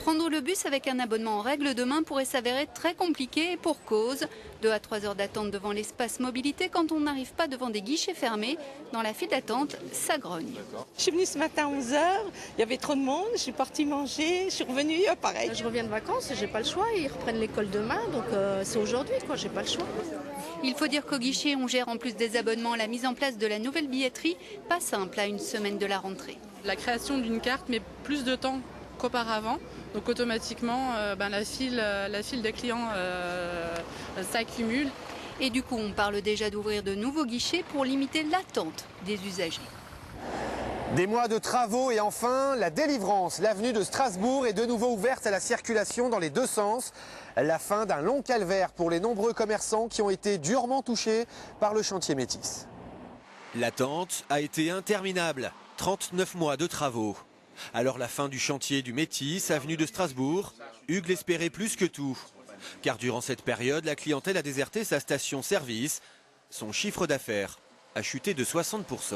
Prendre le bus avec un abonnement en règle demain pourrait s'avérer très compliqué et pour cause. 2 à 3 heures d'attente devant l'espace mobilité quand on n'arrive pas devant des guichets fermés. Dans la file d'attente, ça grogne. Je suis venue ce matin à 11 h, il y avait trop de monde, je suis partie manger, je suis revenue, pareil. Je reviens de vacances, j'ai pas le choix, ils reprennent l'école demain, donc c'est aujourd'hui, j'ai pas le choix. Il faut dire qu'au guichet, on gère en plus des abonnements la mise en place de la nouvelle billetterie, pas simple à une semaine de la rentrée. La création d'une carte met plus de temps qu'auparavant, donc automatiquement la file des clients s'accumule. Et du coup, on parle déjà d'ouvrir de nouveaux guichets pour limiter l'attente des usagers. Des mois de travaux et enfin la délivrance. L'avenue de Strasbourg est de nouveau ouverte à la circulation dans les deux sens. La fin d'un long calvaire pour les nombreux commerçants qui ont été durement touchés par le chantier Métis. L'attente a été interminable. 39 mois de travaux. Alors la fin du chantier du Métis, avenue de Strasbourg, Hugues l'espérait plus que tout. Car durant cette période, la clientèle a déserté sa station-service. Son chiffre d'affaires a chuté de 60%.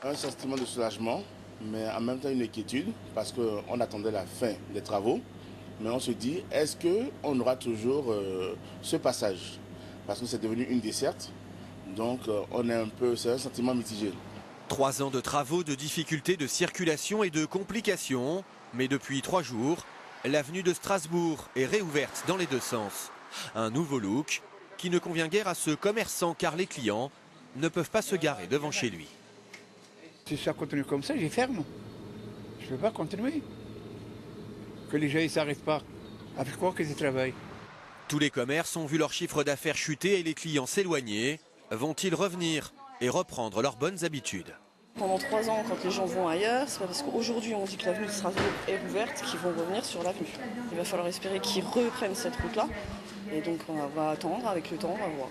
Un sentiment de soulagement, mais en même temps une inquiétude, parce qu'on attendait la fin des travaux. Mais on se dit, est-ce qu'on aura toujours ce passage? Parce que c'est devenu une desserte, donc c'est un sentiment mitigé. 3 ans de travaux, de difficultés de circulation et de complications. Mais depuis 3 jours, l'avenue de Strasbourg est réouverte dans les deux sens. Un nouveau look qui ne convient guère à ce commerçant car les clients ne peuvent pas se garer devant chez lui. Si ça continue comme ça, j'y ferme. Je ne peux pas continuer. Que les gens ne s'arrêtent pas. Avec quoi qu'ils travaillent? Tous les commerces ont vu leur chiffre d'affaires chuter et les clients s'éloigner. Vont-ils revenir et reprendre leurs bonnes habitudes? Pendant 3 ans, quand les gens vont ailleurs, c'est pas parce qu'aujourd'hui on dit que l'avenue de Strasbourg est ouverte qu'ils vont revenir sur l'avenue. Il va falloir espérer qu'ils reprennent cette route-là. Et donc on va attendre, avec le temps, on va voir.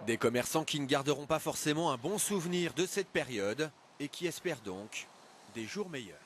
Des commerçants qui ne garderont pas forcément un bon souvenir de cette période et qui espèrent donc des jours meilleurs.